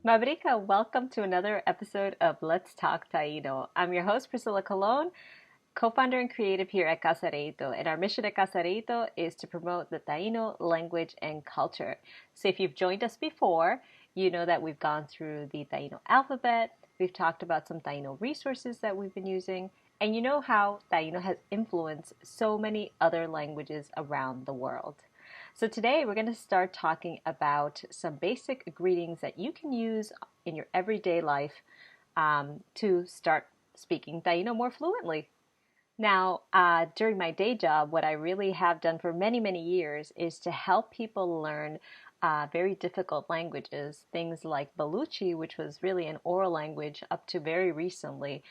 Mabrika, welcome to another episode of Let's Talk Taíno. I'm your host, Priscilla Colon, co-founder and creative here at Casa Areyto, and our mission at Casa Areyto is to promote the Taíno language and culture. So if you've joined us before, you know that we've gone through the Taíno alphabet, we've talked about some Taíno resources that we've been using, and you know how Taíno has influenced so many other languages around the world. So today we're going to start talking about some basic greetings that you can use in your everyday life to start speaking Taíno more fluently. Now, during my day job, what I really have done for many, many years is to help people learn very difficult languages, things like Baluchi, which was really an oral language up to very recently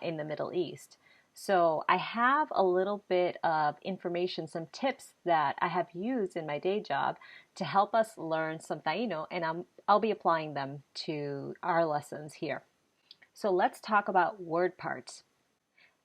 in the Middle East. So I have a little bit of information, some tips that I have used in my day job to help us learn some Taíno, and I'll be applying them to our lessons here. So let's talk about word parts.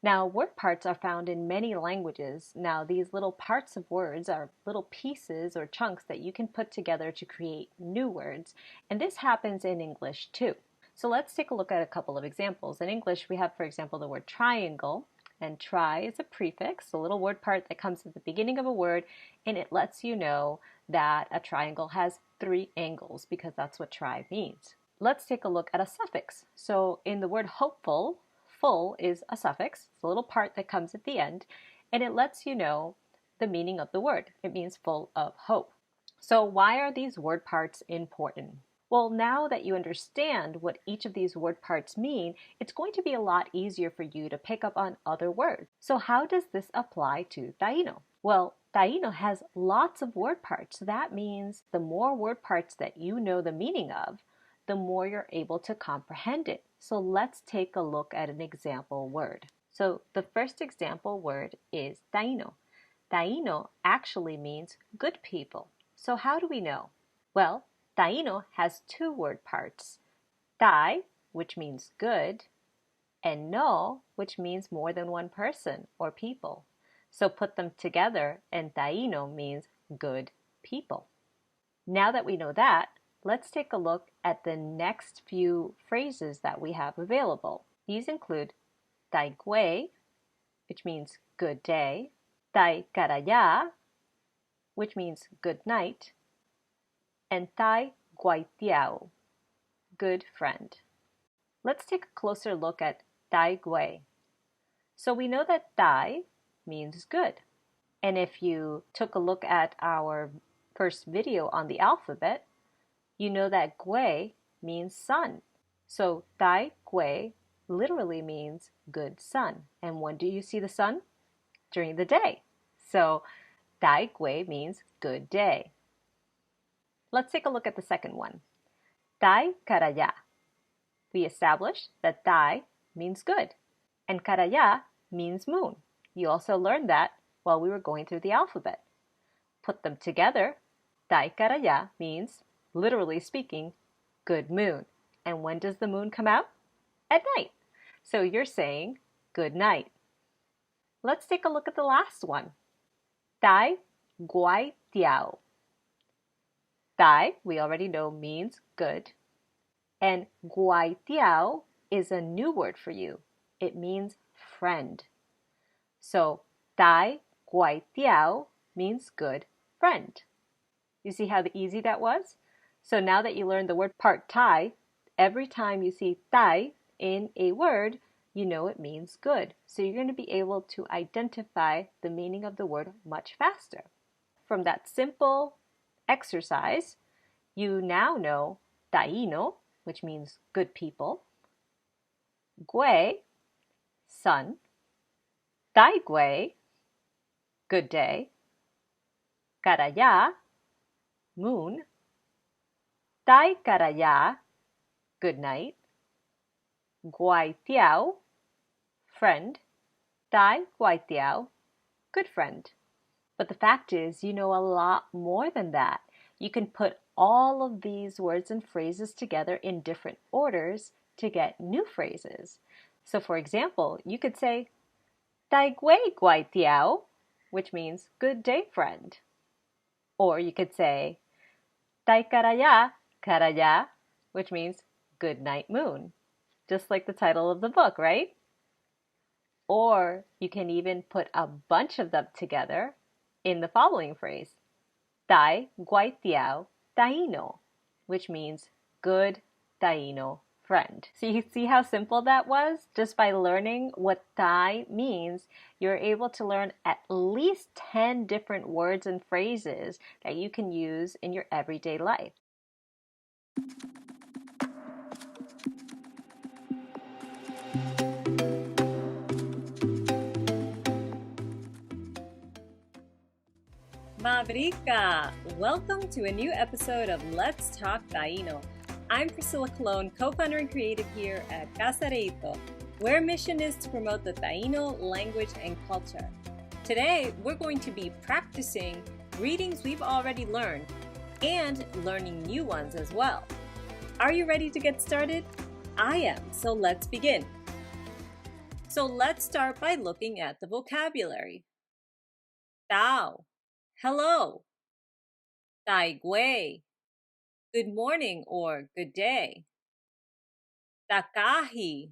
Now, word parts are found in many languages. Now, these little parts of words are little pieces or chunks that you can put together to create new words, and this happens in English too. So let's take a look at a couple of examples. In English, we have, for example, the word triangle. And tri is a prefix, a little word part that comes at the beginning of a word, and it lets you know that a triangle has 3 angles because that's what tri means. Let's take a look at a suffix. So in the word hopeful, full is a suffix. It's a little part that comes at the end, and it lets you know the meaning of the word. It means full of hope. So why are these word parts important? Well, now that you understand what each of these word parts mean, it's going to be a lot easier for you to pick up on other words. So how does this apply to Taíno? Well, Taíno has lots of word parts. So that means the more word parts that you know the meaning of, the more you're able to comprehend it. So let's take a look at an example word. So the first example word is Taíno. Taíno actually means good people. So how do we know? Well, Taíno has 2 word parts, Tai, which means good, and No, which means more than one person or people. So put them together and Taíno means good people. Now that we know that, let's take a look at the next few phrases that we have available. These include Taigüéy, which means good day, Taigüéy, which means good night, and Taigüéy, good friend. Let's take a closer look at Taigüéy. So we know that Tai means good. And if you took a look at our first video on the alphabet, you know that Gué means sun. So Taigüéy literally means good sun. And when do you see the sun? During the day. So Taigüéy means good day. Let's take a look at the second one. Taigüéy. We established that Tai means good, and Carayá means moon. You also learned that while we were going through the alphabet. Put them together, Taigüéy means, literally speaking, good moon. And when does the moon come out? At night. So you're saying good night. Let's take a look at the last one. Taigüéy. Tai, we already know, means good. And guaitiao is a new word for you. It means friend. So, Tai guaitiao means good friend. You see how easy that was? So now that you learned the word part Tai, every time you see Tai in a word, you know it means good. So you're going to be able to identify the meaning of the word much faster. From that simple exercise, you now know Taíno, which means good people, Gué, sun, Taigüéy, good day, Carayá, moon, Taigüéy, good night, Guaitiao, friend, Taigüéy, good friend. But the fact is, you know a lot more than that. You can put all of these words and phrases together in different orders to get new phrases. So for example, you could say Taigüéy guaitiao, which means good day, friend. Or you could say Taikaraya karaya, which means good night, moon. Just like the title of the book, right? Or you can even put a bunch of them together in the following phrase. Tai guaitiao Taíno, which means good Taíno friend. So you see how simple that was? Just by learning what Tai means, you're able to learn at least 10 different words and phrases that you can use in your everyday life. Mabrika! Welcome to a new episode of Let's Talk Taíno. I'm Priscilla Colon, co-founder and creative here at Casa Areyto, where our mission is to promote the Taíno language and culture. Today, we're going to be practicing greetings we've already learned and learning new ones as well. Are you ready to get started? I am, so let's begin. So let's start by looking at the vocabulary. Tao, hello. Taigüéy, good morning or good day. Takahi,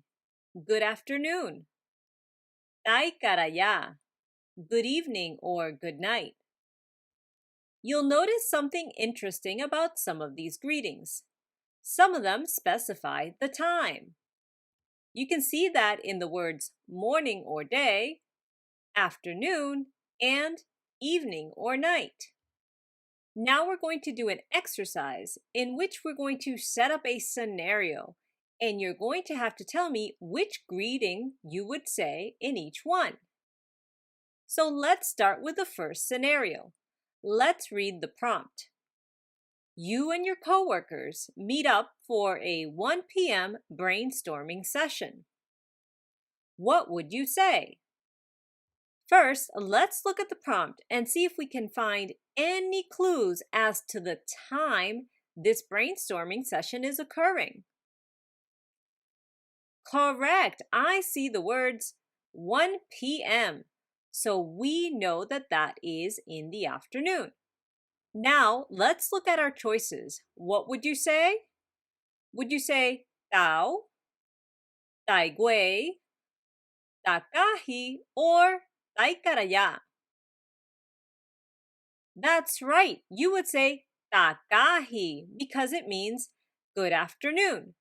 good afternoon. Taikaraya, good evening or good night. You'll notice something interesting about some of these greetings. Some of them specify the time. You can see that in the words morning or day, afternoon, and evening or night. Now we're going to do an exercise in which we're going to set up a scenario, and you're going to have to tell me which greeting you would say in each one. So let's start with the first scenario. Let's read the prompt. You and your coworkers meet up for a 1 p.m. brainstorming session. What would you say? First, let's look at the prompt and see if we can find any clues as to the time this brainstorming session is occurring. Correct. I see the words 1 p.m. So we know that that is in the afternoon. Now, let's look at our choices. What would you say? Would you say Tao, Taigüéy, Takahi, or Taikaraya? That's right. You would say Takahi because it means good afternoon.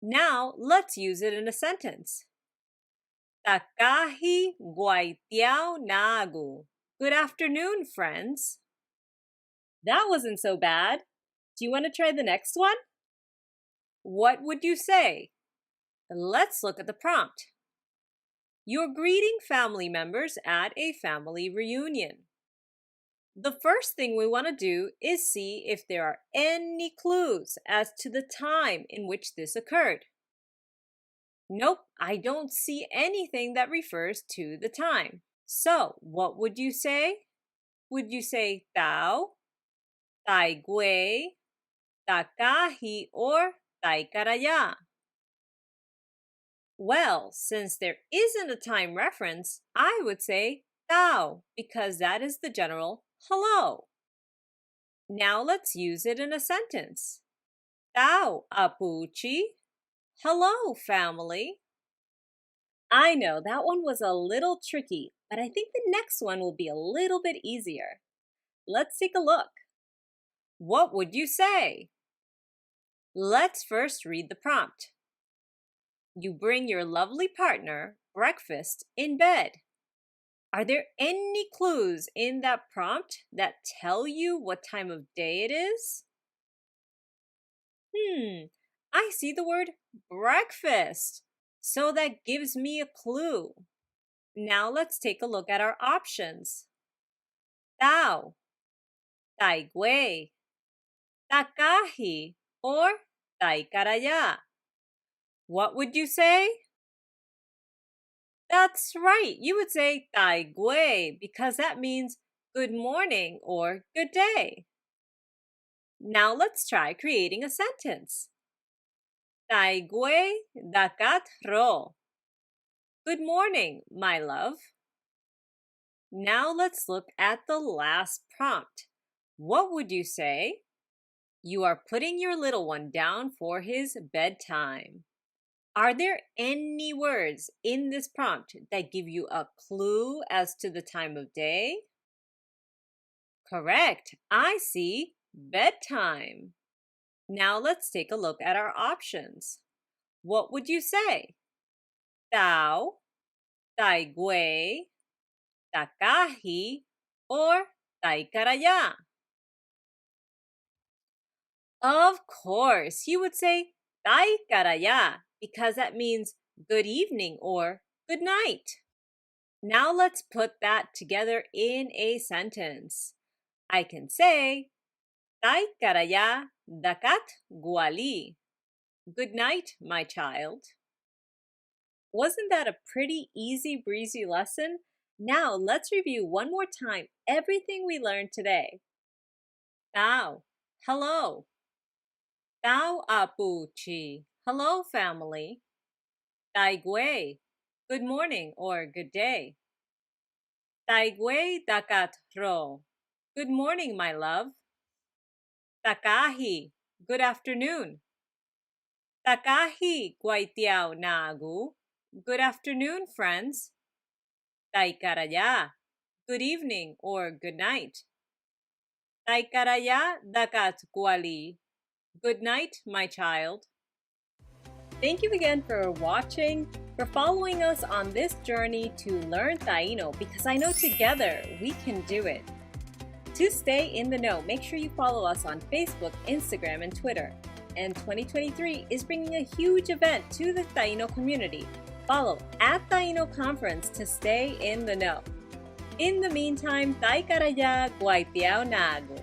Now, let's use it in a sentence. Takahi guaitiao nagu. Good afternoon, friends. That wasn't so bad. Do you want to try the next one? What would you say? Let's look at the prompt. You're greeting family members at a family reunion. The first thing we want to do is see if there are any clues as to the time in which this occurred. Nope, I don't see anything that refers to the time. So, what would you say? Would you say Tao, Taigüéy, Takahi, or Taikaraya? Well, since there isn't a time reference, I would say Tao because that is the general hello. Now let's use it in a sentence. Tao, Apuchi. Hello, family. I know that one was a little tricky, but I think the next one will be a little bit easier. Let's take a look. What would you say? Let's first read the prompt. You bring your lovely partner breakfast in bed. Are there any clues in that prompt that tell you what time of day it is? I see the word breakfast, so that gives me a clue. Now let's take a look at our options. Tao, Taigüéy, Takahi, or Taikaraya. What would you say? That's right. You would say Taigüéy because that means good morning or good day. Now let's try creating a sentence. Taigüéy dakat ro. Good morning, my love. Now let's look at the last prompt. What would you say? You are putting your little one down for his bedtime. Are there any words in this prompt that give you a clue as to the time of day? Correct. I see bedtime. Now let's take a look at our options. What would you say? Tao, Taigüéy, Takahi, or Taikaraya? Of course, you would say Taikaraya because that means good evening or good night. Now let's put that together in a sentence. I can say Taikaraya dakat guali. Good night, my child. Wasn't that a pretty easy breezy lesson? Now let's review one more time everything we learned today. Tao, hello. Tao apuchi, hello family. Taigüéy, good morning or good day. Taigüéy dakat ro, good morning my love. Takahi, good afternoon. Takahi guaitiao nagu, good afternoon friends. Taikaraya, good evening or good night. Taikaraya dakat guali, good night, my child. Thank you again for watching, for following us on this journey to learn Taíno, because I know together we can do it. To stay in the know, make sure you follow us on Facebook, Instagram, and Twitter. And 2023 is bringing a huge event to the Taíno community. Follow at Taíno Conference to stay in the know. In the meantime, Taikaraya guaitiao nagu.